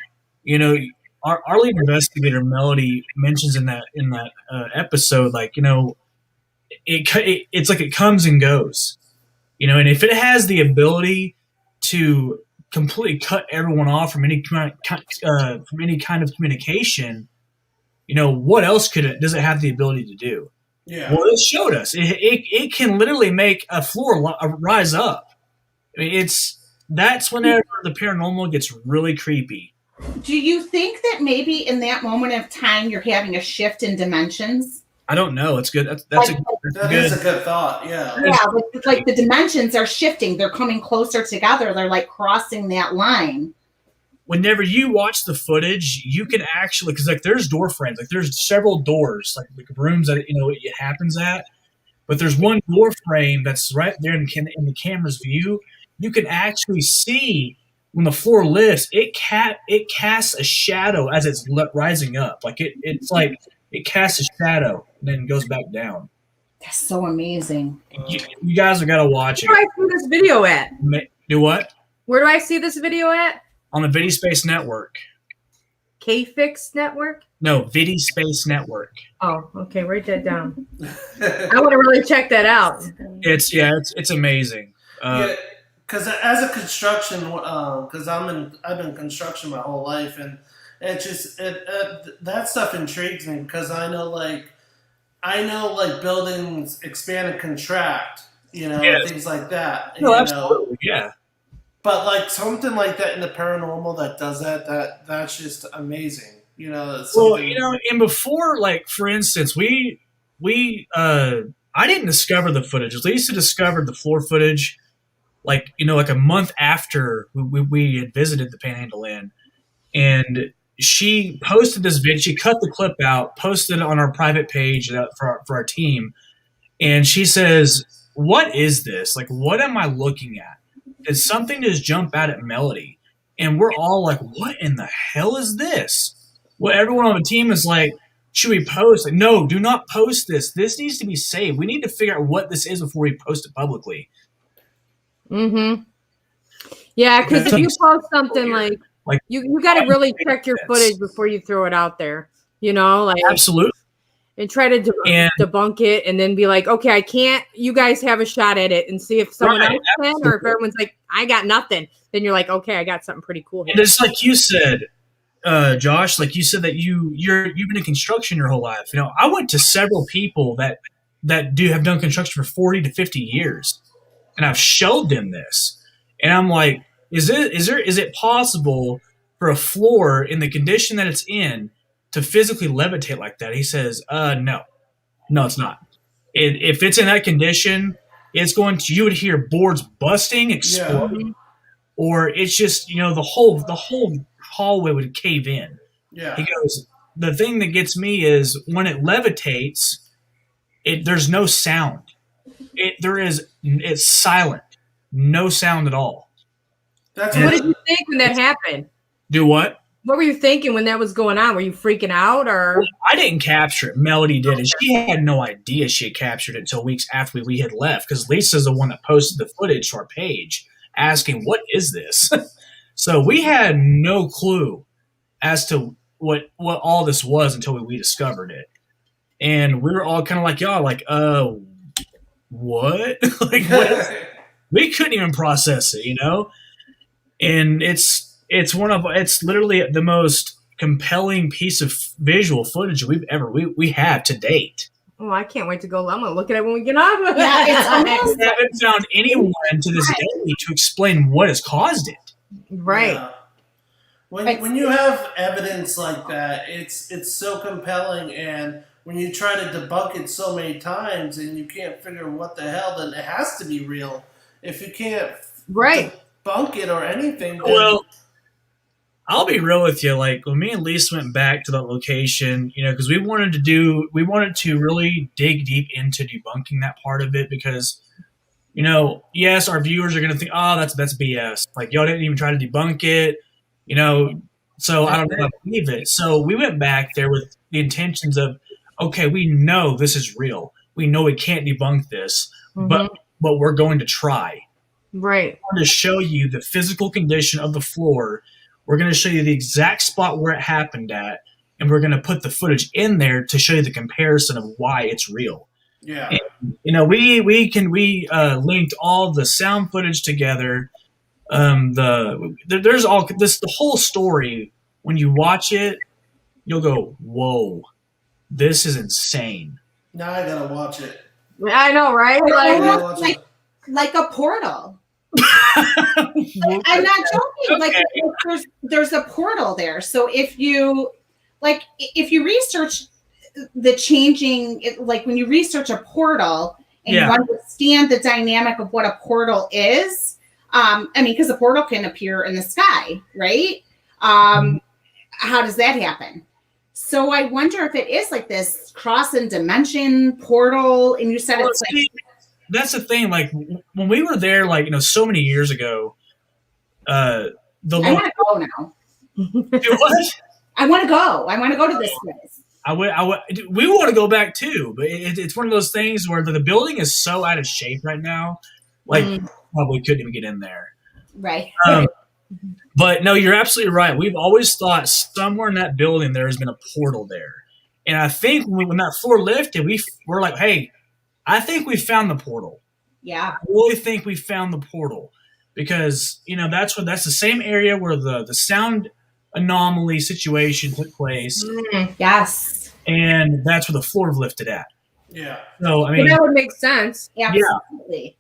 our lead investigator Melody mentions in that episode, it's like it comes and goes, and if it has the ability to completely cut everyone off from any kind of communication, what else does it have the ability to do? Yeah. Well, it showed us it can literally make a floor rise up. I mean, that's whenever the paranormal gets really creepy. Do you think that maybe in that moment of time you're having a shift in dimensions? I don't know. It's good. That's a good thought. Yeah. Yeah, the dimensions are shifting. They're coming closer together. They're crossing that line. Whenever you watch the footage, you can actually, because there's door frames, there's several doors, rooms that it happens at, but there's one door frame that's right there in the camera's view. You can actually see when the floor lifts, it casts a shadow as it's rising up. It casts a shadow and then goes back down. That's so amazing. You guys have got to watch it. Where do I see this video at? Do what? Where do I see this video at? On the VidiSpace Network. K-Fix Network? No, VidiSpace Network. Oh, okay. Write that down. I want to really check that out. It's amazing. Because as a construction, because I've been in construction my whole life, and it just that stuff intrigues me because I know buildings expand and contract, things like that. No, absolutely, yeah. But something like that in the paranormal that does that's just amazing. And before, for instance, we I didn't discover the footage. Lisa discovered the floor footage, a month after we had visited the Panhandle Inn, and she posted this video. She cut the clip out, posted it on our private page for our team, and she says, "What is this? What am I looking at? Did something just jump out at Melody?" And we're all like, "What in the hell is this?" Well, everyone on the team is like, "Should we post?" No, do not post this. This needs to be saved. We need to figure out what this is before we post it publicly. Mm-hmm. Yeah, because if you post something Like you got to really check your footage before you throw it out there. Like absolutely. And try to debunk it, and then be like, okay, I can't. You guys have a shot at it, and see if someone else can, or if everyone's like, I got nothing. Then you're like, okay, I got something pretty cool here. And it's like you said, Josh, like you said that you've been in construction your whole life. I went to several people that have done construction for 40 to 50 years, and I've showed them this, and I'm like, is it possible for a floor in the condition that it's in to physically levitate like that? He says, no, it's not. If it's in that condition, it's going to, you would hear boards busting, exploding, or it's just, the whole hallway would cave in. Yeah. He goes, the thing that gets me is when it levitates, there's no sound. It's silent. No sound at all. What did you think when that happened? Do what? What were you thinking when that was going on? Were you freaking out, or? Well, I didn't capture it. Melody did, and she had no idea she had captured it until weeks after we had left, because Lisa's the one that posted the footage to our page asking, what is this? So we had no clue as to what all this was until we discovered it. And we were all kind of like, y'all, like, what? Like, what is it? We couldn't even process it, And it's literally the most compelling piece of visual footage we have to date. Oh, I can't wait to go. I'm gonna look at it when we get off of it. I haven't found anyone to this day to explain what has caused it. Right. Yeah. When you have evidence like that, it's so compelling, and when you try to debunk it so many times and you can't figure what the hell, then it has to be real. If you can't debunk it or anything, then well, I'll be real with you. Like when me and Lisa went back to that location, because we wanted to really dig deep into debunking that part of it, because, yes, our viewers are going to think, oh, that's BS. Like y'all didn't even try to debunk it, so I don't know if I believe it. So we went back there with the intentions of, okay, we know this is real. We know we can't debunk this, but we're going to try. Right. We're going to show you the physical condition of the floor. We're going to show you the exact spot where it happened at, and we're going to put the footage in there to show you the comparison of why it's real. Yeah. And, we linked all the sound footage together. There's all this, the whole story. When you watch it, you'll go, whoa, this is insane. Now I gotta watch it. I know, right? Like a portal. I'm not joking. Okay. Like there's a portal there. So if you research the changing, like when you research a portal and you understand the dynamic of what a portal is, because a portal can appear in the sky, right? How does that happen? So I wonder if it is like this crossing dimension portal, and you said it's like. That's the thing. Like when we were there, so many years ago, I want to go now. What? I want to go. I want to go to this place. We want to go back too, but it's one of those things where the building is so out of shape right now. Like probably couldn't even get in there. Right. But no, you're absolutely right. We've always thought somewhere in that building there has been a portal there, and I think when that floor lifted, we're like, hey. I think we found the portal. Yeah. I really think we found the portal because, that's the same area where the sound anomaly situation took place. Yes. And that's where the floor lifted at. Yeah. So, that would make sense. Absolutely.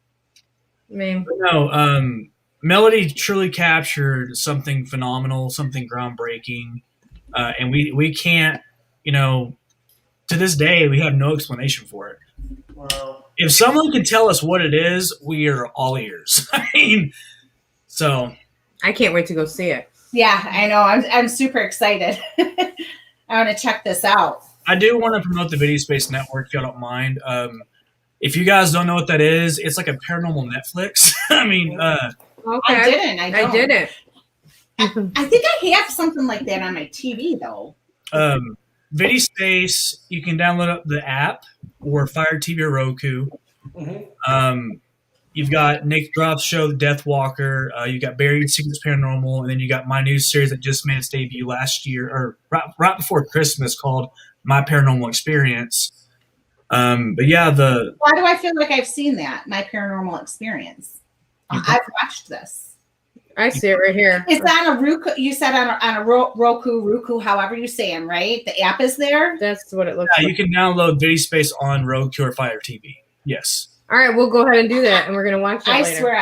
Melody truly captured something phenomenal, something groundbreaking. And we can't, to this day, we have no explanation for it. Wow. If someone can tell us what it is, we are all ears. So I can't wait to go see it. Yeah, I know. I'm super excited. I want to check this out. I do want to promote the Video Space Network, if y'all don't mind. If you guys don't know what that is, it's like a paranormal Netflix. Okay. I didn't. I think I have something like that on my TV though. Video Space, you can download up the app or Fire TV or Roku. You've got Nick Droff's show, The Death Walker. You got Buried Secrets Paranormal, and then you got my new series that just made its debut last year, or right before Christmas, called My Paranormal Experience. But yeah, Why do I feel like I've seen that? My Paranormal Experience. I've watched this. I see it right here. It's on a Roku. You said on a Roku, however you say them, right? The app is there. That's what it looks like. You can download Video Space on Roku or Fire TV. Yes. All right, we'll go ahead and do that, and we're gonna watch that later.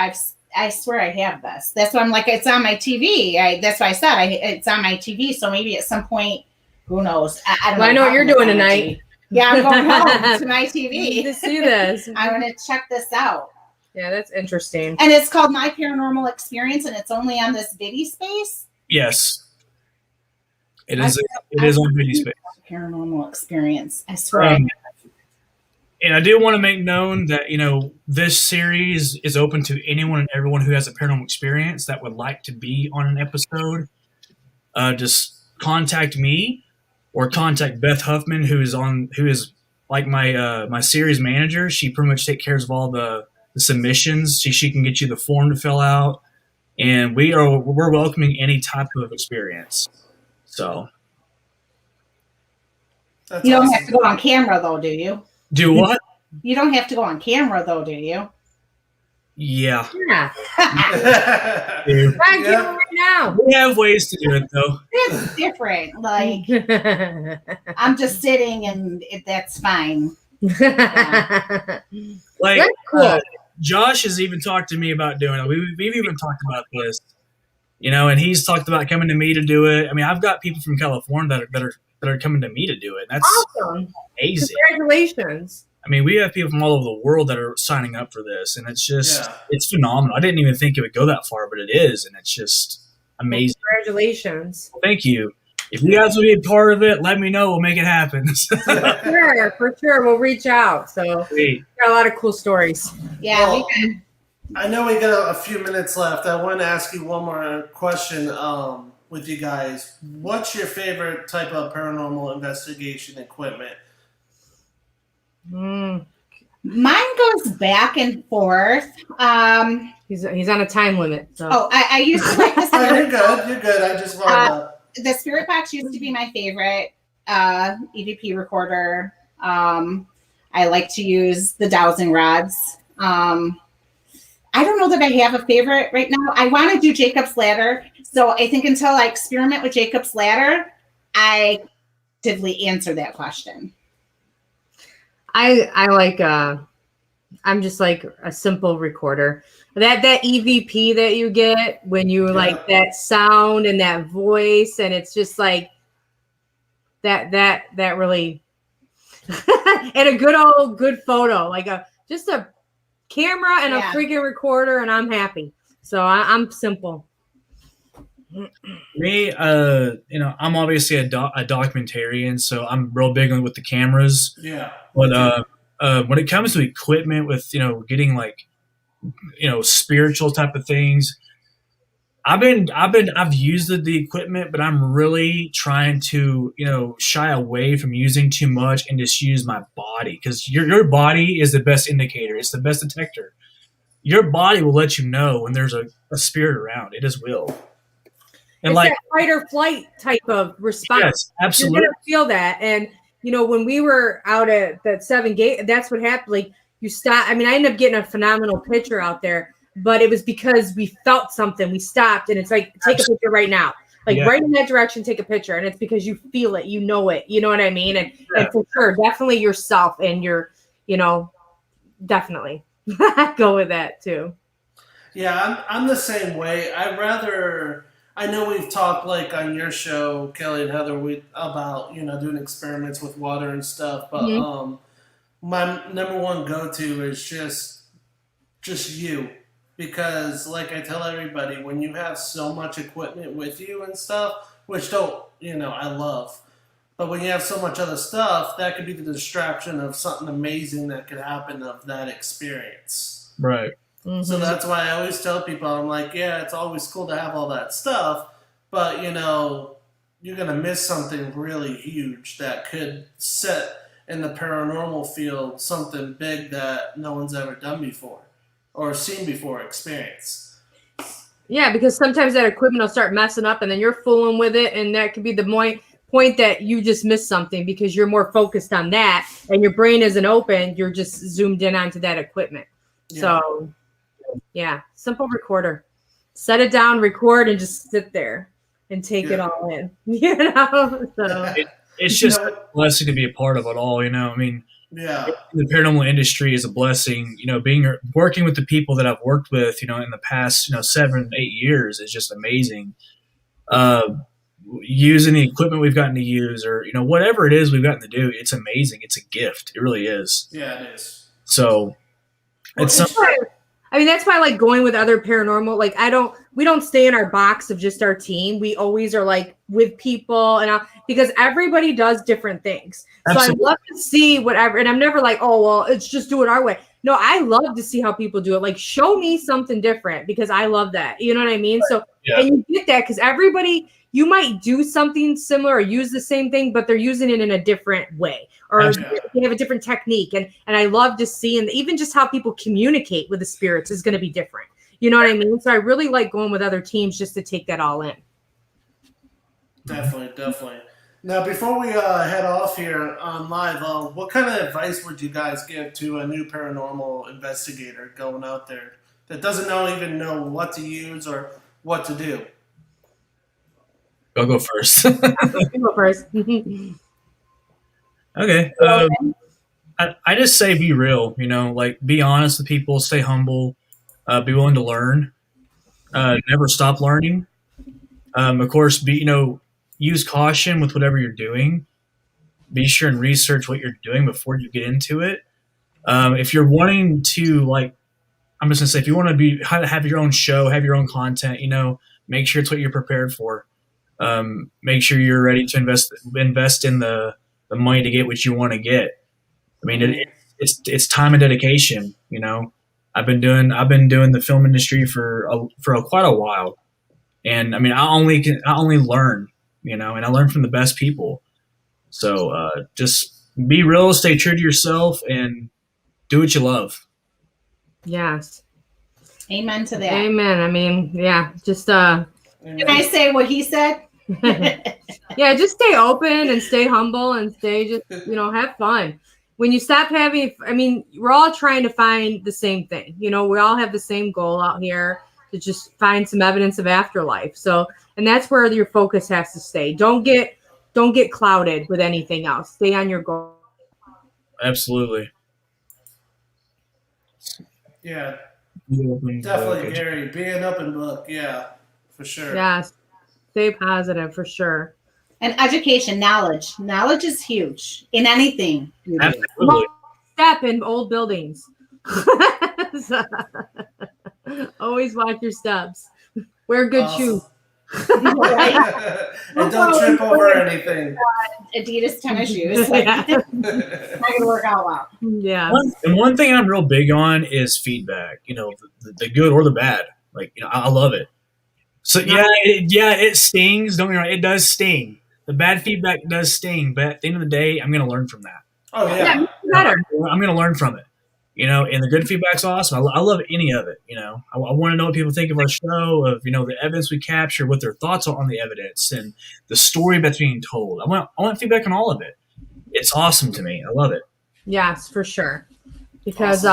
I swear I have this. That's why I'm like, it's on my TV. That's why I said it's on my TV. So maybe at some point, who knows? I don't know. I know what you're doing tonight. Yeah, I'm going home to my TV to see this. I want to check this out. Yeah, that's interesting. And it's called My Paranormal Experience, and it's only on this Video Space. Yes, it is. It is on Video Space. Paranormal Experience. I swear. And I do want to make known that, this series is open to anyone and everyone who has a paranormal experience that would like to be on an episode. Just contact me or contact Beth Huffman, who is like my series manager. She pretty much takes care of all the submissions. She can get you the form to fill out, and we're welcoming any type of experience. So you don't have to go on camera though, do you? Do what? You don't have to go on camera though, do you? Yeah. Yeah. Right now. We have ways to do it though. It's different. Like I'm just sitting and that's fine. Yeah. Like that's cool. Josh has even talked to me about doing it. We've even talked about this, and he's talked about coming to me to do it. I mean, I've got people from California that are coming to me to do it. That's awesome. Amazing. Congratulations. I mean, we have people from all over the world that are signing up for this, and it's just it's phenomenal. I didn't even think it would go that far, but it is, and it's just amazing. Congratulations. Well, thank you. If you guys will be a part of it, let me know. We'll make it happen. For sure. We'll reach out. So we got a lot of cool stories. Yeah. Well, I know we got a few minutes left. I want to ask you one more question with you guys. What's your favorite type of paranormal investigation equipment? Mine goes back and forth. He's on a time limit. So. Oh, I used to like this. You're good. You're good. I just wanted the Spirit Box used to be my favorite EVP recorder. I like to use the dowsing rods. I don't know that I have a favorite right now. I want to do Jacob's Ladder. So I think until I experiment with Jacob's Ladder, I actively answer that question. I like I'm just like a simple recorder. That EVP that you get when you like that sound and that voice, and it's just like that really and a good photo, like just a camera and a freaking recorder, and I'm happy. So I'm simple. Me, I'm obviously a documentarian, so I'm real big with the cameras. Yeah. But when it comes to equipment, with getting like spiritual type of things, I've used the equipment, but I'm really trying to shy away from using too much and just use my body, because your body is the best indicator. It's the best detector. Your body will let you know when there's a spirit around. It just will. And it's that fight or flight type of response. Yes, absolutely. You're gonna feel that. And when we were out at that 7 gate, that's what happened. Like you stop. I mean, I ended up getting a phenomenal picture out there, but it was because we felt something. We stopped, and it's like, take a picture right now. Like right in that direction, take a picture. And it's because you feel it, you know it. You know what I mean? And for sure, definitely yourself and your, definitely go with that too. Yeah, I'm the same way. I know we've talked like on your show, Kelly and Heather, about doing experiments with water and stuff. But my number one go-to is just you, because like I tell everybody, when you have so much equipment with you and stuff, which I love, but when you have so much other stuff, that could be the distraction of something amazing that could happen of that experience. Right. Mm-hmm. So that's why I always tell people, I'm like, yeah, it's always cool to have all that stuff, but you're going to miss something really huge that could set in the paranormal field something big that no one's ever done before. or seen before experience. Yeah, because sometimes that equipment will start messing up and then you're fooling with it. And that could be the point that you just missed something because you're more focused on that and your brain isn't open. You're just zoomed in onto that equipment. Yeah. So, yeah, simple recorder. Set it down, record, and just sit there and take it all in. You know? So. It's just a blessing to be a part of it all, you know? I mean, the paranormal industry is a blessing, you know, working with the people that I've worked with, you know, in the past, you know, 7, 8 years is just amazing. Using the equipment we've gotten to use or, you know, whatever it is we've gotten to do, it's amazing. It's a gift. It really is. Yeah, it is. So it's something. I mean, that's why I like going with other paranormal. Like, we don't stay in our box of just our team. We always are like with people because everybody does different things. Absolutely. So I love to see whatever. And I'm never like, oh, well, it's just do it our way. No, I love to see how people do it. Like, show me something different because I love that. You know what I mean? So, and you get that because everybody, you might do something similar or use the same thing, but they're using it in a different way or they have a different technique. And I love to see, and even just how people communicate with the spirits is going to be different. You know what I mean? So I really like going with other teams just to take that all in. Definitely. Now, before we head off here on live, what kind of advice would you guys give to a new paranormal investigator going out there that doesn't even know what to use or what to do? I'll go first. You go first. Okay. I just say be real, you know, like be honest with people, stay humble, be willing to learn, never stop learning. Of course, use caution with whatever you're doing. Be sure and research what you're doing before you get into it. If you're wanting to, like, I'm just gonna say, if you want to have your own show, have your own content, you know, make sure it's what you're prepared for. Make sure you're ready to invest in the money to get what you want to get. I mean, it's time and dedication. You know, I've been doing the film industry for quite a while, and I mean, I only learn, you know, and I learn from the best people. So just be real, stay true to yourself, and do what you love. Yes. Amen to that. Amen. I mean, yeah, just Can I say what he said? Yeah, just stay open and stay humble and stay just, you know, have fun. When you stop we're all trying to find the same thing. You know, we all have the same goal out here to just find some evidence of afterlife. So, and that's where your focus has to stay. Don't get clouded with anything else. Stay on your goal. Absolutely. Yeah. Definitely, Gary. Be an open book. Yeah, for sure. Yes. Stay positive for sure. And education, knowledge. Knowledge is huge in anything you do. Absolutely. Step in old buildings. Always watch your steps. Wear good shoes. Right? And don't trip over anything. Adidas tennis shoes. Not gonna work out well. Yeah. One thing I'm real big on is feedback. You know, the good or the bad. Like, you know, I love it. So it stings. Don't get me wrong, it does sting. The bad feedback does sting, but at the end of the day, I'm going to learn from that. Oh yeah, I'm going to learn from it. You know, and the good feedback's awesome. I love any of it. You know, I want to know what people think of our show, of, you know, the evidence we capture, what their thoughts are on the evidence, and the story that's being told. I want feedback on all of it. It's awesome to me. I love it. Yes, for sure. Because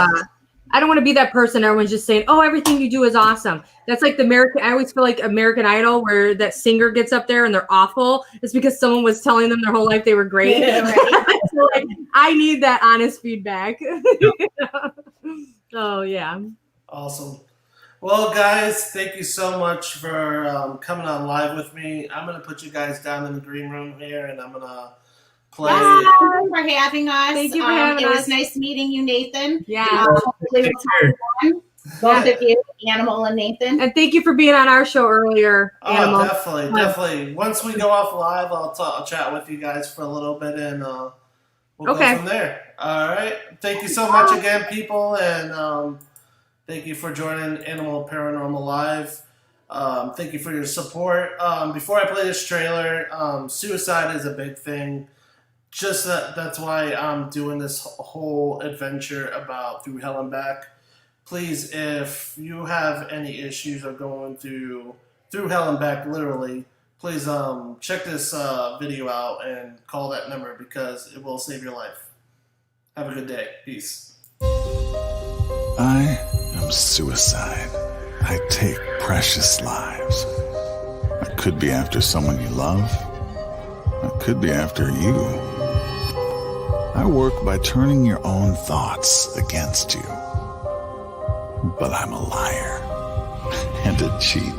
I don't want to be that person. Everyone's just saying, "Oh, everything you do is awesome." That's like I always feel like American Idol, where that singer gets up there and they're awful. It's because someone was telling them their whole life they were great. Yeah, right. So, like, I need that honest feedback. So yeah. Awesome. Well, guys, thank you so much for coming on live with me. I'm gonna put you guys down in the green room here, and I'm gonna play. Thank you for having us. Thank you for having us. It was nice meeting you, Nathan. Yeah. Hopefully we'll talk again. Both of you, Animal and Nathan. And thank you for being on our show earlier, Animal. Oh, definitely. Once we go off live, I'll chat with you guys for a little bit, and we'll go from there. All right. Thank you so much again, people, and thank you for joining Animal Paranormal Live. Thank you for your support. Before I play this trailer, suicide is a big thing. Just that's why I'm doing this whole adventure about Through Hell and Back. please, if you have any issues or going through hell and back, literally, please check this video out and call that number because it will save your life. Have a good day. Peace. I am suicide. I take precious lives. I could be after someone you love. I could be after you. I work by turning your own thoughts against you. But I'm a liar and a cheat.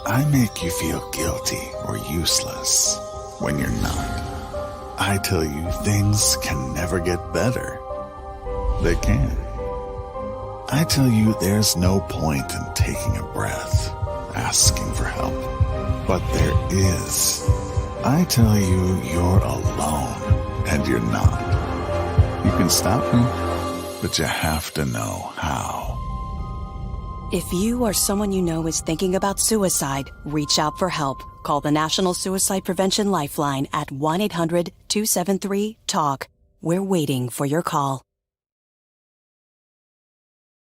I make you feel guilty or useless when you're not. I tell you things can never get better. They can. I tell you there's no point in taking a breath, asking for help. But there is. I tell you you're alone, and you're not. You can stop me, but you have to know how. If you or someone you know is thinking about suicide, reach out for help. Call the National Suicide Prevention Lifeline at 1-800-273-TALK. We're waiting for your call.